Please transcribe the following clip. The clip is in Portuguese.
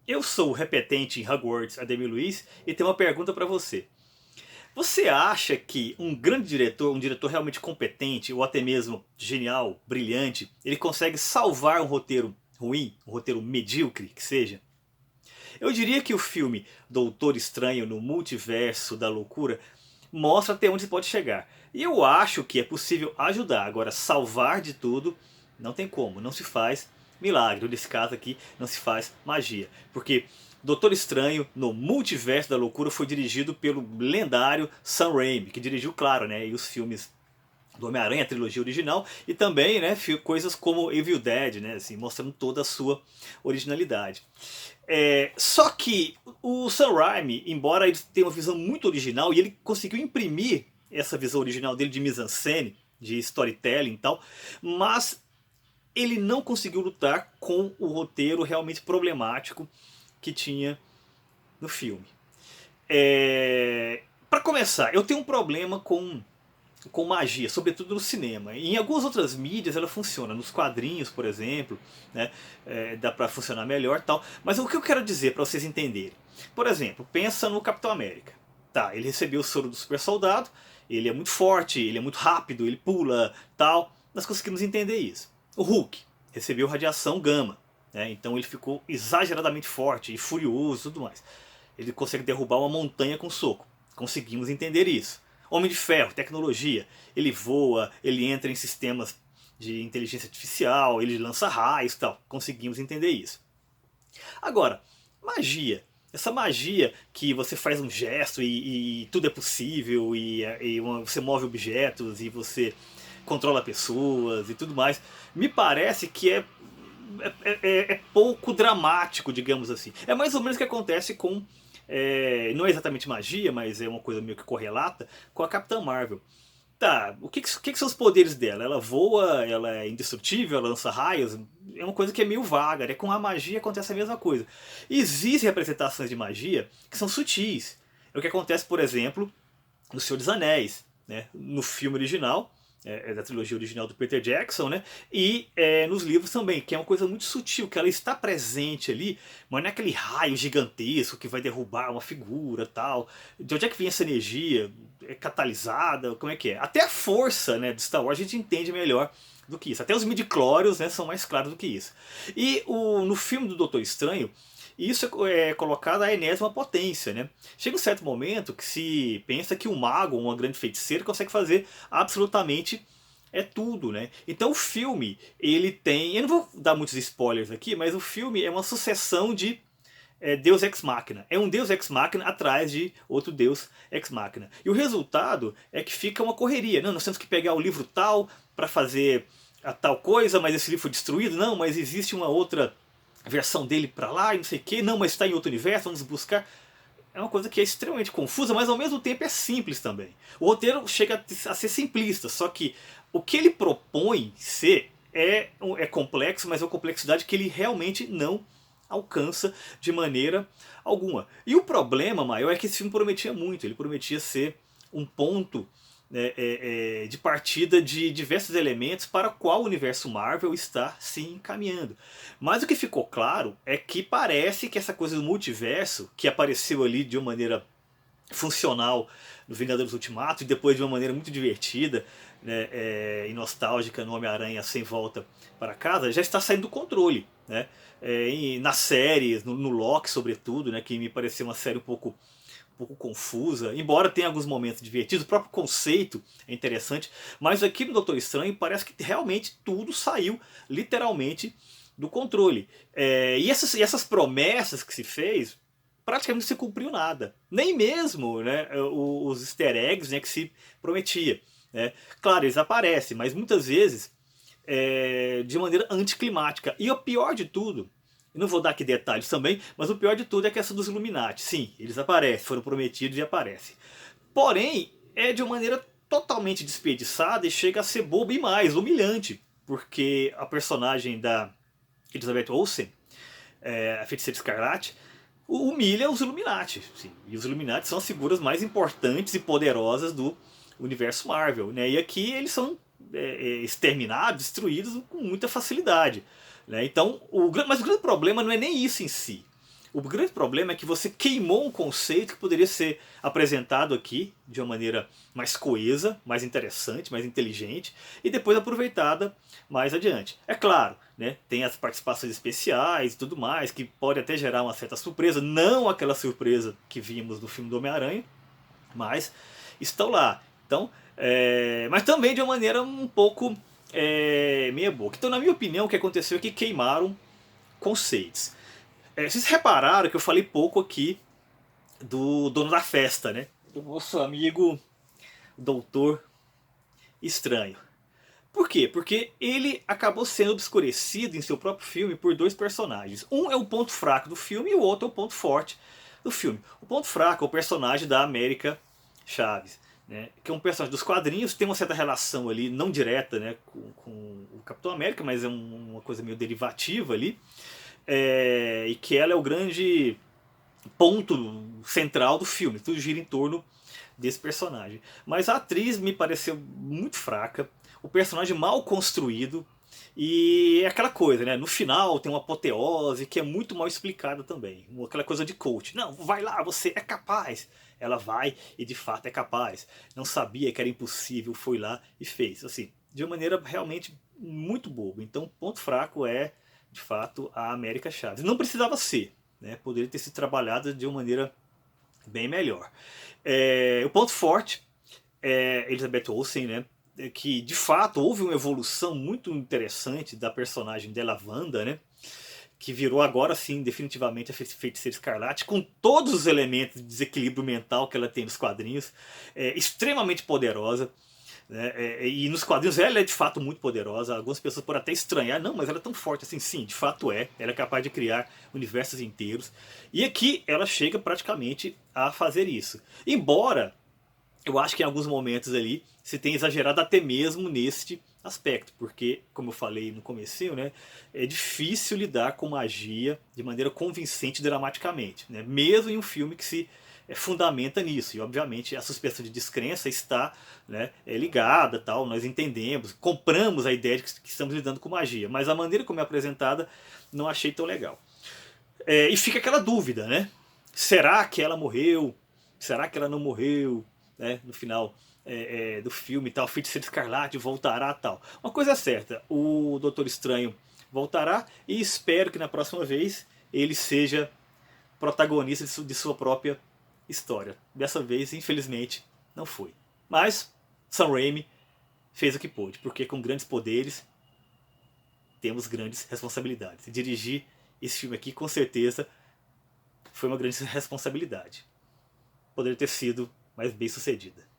Eu sou o repetente em Hogwarts, Ademir Luiz, e tenho uma pergunta para você. Você acha que um grande diretor, um diretor realmente competente, ou até mesmo genial, brilhante, ele consegue salvar um roteiro ruim, um roteiro medíocre que seja? Eu diria que o filme Doutor Estranho no Multiverso da Loucura mostra até onde se pode chegar. E eu acho que é possível ajudar. Agora, salvar de tudo, não tem como. Não se faz milagre. Nesse caso aqui, não se faz magia. Porque Doutor Estranho no Multiverso da Loucura foi dirigido pelo lendário Sam Raimi, que dirigiu, claro, né, e os filmes do Homem-Aranha, a trilogia original, e também, né, coisas como Evil Dead, né, assim, mostrando toda a sua originalidade. Só que o Sam Raimi, embora ele tenha uma visão muito original, e ele conseguiu imprimir essa visão original dele de mise-en-scène, de storytelling e tal, mas ele não conseguiu lutar com o roteiro realmente problemático que tinha no filme. Para começar, eu tenho um problema com magia, sobretudo no cinema. Em algumas outras mídias ela funciona, nos quadrinhos, por exemplo, né, dá para funcionar melhor, tal. Mas o que eu quero dizer para vocês entenderem? Por exemplo, pensa no Capitão América. Tá, ele recebeu o soro do super soldado, ele é muito forte, ele é muito rápido, ele pula, tal. Nós conseguimos entender isso. O Hulk recebeu radiação gama, né, então ele ficou exageradamente forte e furioso e tudo mais. Ele consegue derrubar uma montanha com soco. Conseguimos entender isso. Homem de Ferro, tecnologia. Ele voa, ele entra em sistemas de inteligência artificial, ele lança raios e tal. Conseguimos entender isso. Agora, magia. Essa magia que você faz um gesto e tudo é possível, você move objetos e você controla pessoas e tudo mais, me parece que é pouco dramático, digamos assim. É mais ou menos o que acontece com. Não é exatamente magia, mas é uma coisa meio que correlata com a Capitã Marvel. Tá, o que são os poderes dela? Ela voa, ela é indestrutível, ela lança raios. É uma coisa que é meio vaga, né? Com a magia acontece a mesma coisa. Existem representações de magia que são sutis. É o que acontece, por exemplo, no Senhor dos Anéis, né? No filme original, da trilogia original do Peter Jackson, né? E nos livros também, que é uma coisa muito sutil, que ela está presente ali, mas não é aquele raio gigantesco que vai derrubar uma figura tal. De onde é que vem essa energia? É catalisada? Como é que é? Até a força, né, de Star Wars a gente entende melhor do que isso. Até os midi-chlórios, né, são mais claros do que isso. E no filme do Doutor Estranho, isso é colocado à enésima potência, né? Chega um certo momento que se pensa que um mago, uma grande feiticeira, consegue fazer absolutamente tudo, né? Então o filme, ele tem... Eu não vou dar muitos spoilers aqui, mas o filme é uma sucessão de Deus Ex Machina. É um Deus Ex Machina atrás de outro Deus Ex Machina. E o resultado é que fica uma correria. Não, nós temos que pegar o livro tal para fazer a tal coisa, mas esse livro foi destruído. Não, mas existe uma outra versão dele para lá e não sei o que. Não, mas está em outro universo, vamos buscar. É uma coisa que é extremamente confusa, mas ao mesmo tempo é simples também. O roteiro chega a ser simplista, só que o que ele propõe ser é complexo, mas é uma complexidade que ele realmente não alcança de maneira alguma. E o problema maior é que esse filme prometia muito, ele prometia ser um ponto, né, de partida de diversos elementos para o qual o universo Marvel está se encaminhando. Mas o que ficou claro é que parece que essa coisa do multiverso, que apareceu ali de uma maneira funcional no Vingadores Ultimato e depois de uma maneira muito divertida, né, e nostálgica no Homem-Aranha Sem Volta para Casa, já está saindo do controle, né? Nas séries, no Loki sobretudo, né, que me pareceu uma série um pouco confusa, embora tenha alguns momentos divertidos, o próprio conceito é interessante, mas aqui no Doutor Estranho parece que realmente tudo saiu literalmente do controle. E essas promessas que se fez, praticamente não se cumpriu nada. Nem mesmo, né, os easter eggs, né, que se prometia. Né? Claro, eles aparecem, mas muitas vezes de maneira anticlimática. E o pior de tudo, eu não vou dar aqui detalhes também, mas o pior de tudo é que essa dos Illuminati. Sim, eles aparecem, foram prometidos e aparecem. Porém, é de uma maneira totalmente desperdiçada e chega a ser bobo e mais, humilhante. Porque a personagem da Elizabeth Olsen, a Feiticeira Escarlate, humilha os Illuminati. Sim. E os Illuminati são as figuras mais importantes e poderosas do universo Marvel. Né? E aqui eles são exterminados, destruídos com muita facilidade. Né? Então, mas o grande problema não é nem isso em si. O grande problema é que você queimou um conceito que poderia ser apresentado aqui de uma maneira mais coesa, mais interessante, mais inteligente e depois aproveitada mais adiante. É claro, né, tem as participações especiais e tudo mais, que pode até gerar uma certa surpresa, não aquela surpresa que vimos no filme do Homem-Aranha, mas estão lá. Então, mas também de uma maneira um pouco meia boca. Então, na minha opinião, o que aconteceu é que queimaram conceitos. Vocês repararam que eu falei pouco aqui do dono da festa, né? Do nosso amigo Doutor Estranho. Por quê? Porque ele acabou sendo obscurecido em seu próprio filme por dois personagens. Um é o ponto fraco do filme e o outro é o ponto forte do filme. O ponto fraco é o personagem da América Chaves, né? Que é um personagem dos quadrinhos, tem uma certa relação ali, não direta, né, com o Capitão América, mas é uma coisa meio derivativa ali. E que ela é o grande ponto central do filme, tudo gira em torno desse personagem. Mas a atriz me pareceu muito fraca, o personagem mal construído, e é aquela coisa, né? No final tem uma apoteose que é muito mal explicada também. Aquela coisa de coach. Não, vai lá, você é capaz. Ela vai e de fato é capaz. Não sabia que era impossível, foi lá e fez. Assim, de uma maneira realmente muito boba. Então, ponto fraco é, de fato, a América Chaves. Não precisava ser, né? Poderia ter sido trabalhada de uma maneira bem melhor. O ponto forte é Elizabeth Olsen, né? Que de fato houve uma evolução muito interessante da personagem dela, Wanda, né? Que virou agora sim definitivamente a Feiticeira Escarlate, com todos os elementos de desequilíbrio mental que ela tem nos quadrinhos, extremamente poderosa, né? E nos quadrinhos ela é de fato muito poderosa. Algumas pessoas podem até estranhar, não, mas ela é tão forte assim. Sim, de fato é. Ela é capaz de criar universos inteiros. E aqui ela chega praticamente a fazer isso. Embora eu acho que em alguns momentos ali se tem exagerado até mesmo neste aspecto, porque, como eu falei no comecinho, né, é difícil lidar com magia de maneira convincente dramaticamente, né, mesmo em um filme que se fundamenta nisso, e obviamente a suspensão de descrença está, né, ligada, tal, nós entendemos, compramos a ideia de que estamos lidando com magia, mas a maneira como é apresentada não achei tão legal. E fica aquela dúvida, né, será que ela morreu? Será que ela não morreu? Né, no final do filme tal, Feiticeiro Escarlate voltará tal. Uma coisa é certa, o Doutor Estranho voltará e espero que na próxima vez ele seja protagonista de sua própria história. Dessa vez, infelizmente, não foi. Mas Sam Raimi fez o que pôde, porque com grandes poderes temos grandes responsabilidades. E dirigir esse filme aqui, com certeza, foi uma grande responsabilidade. Poderia ter sido mais bem sucedida.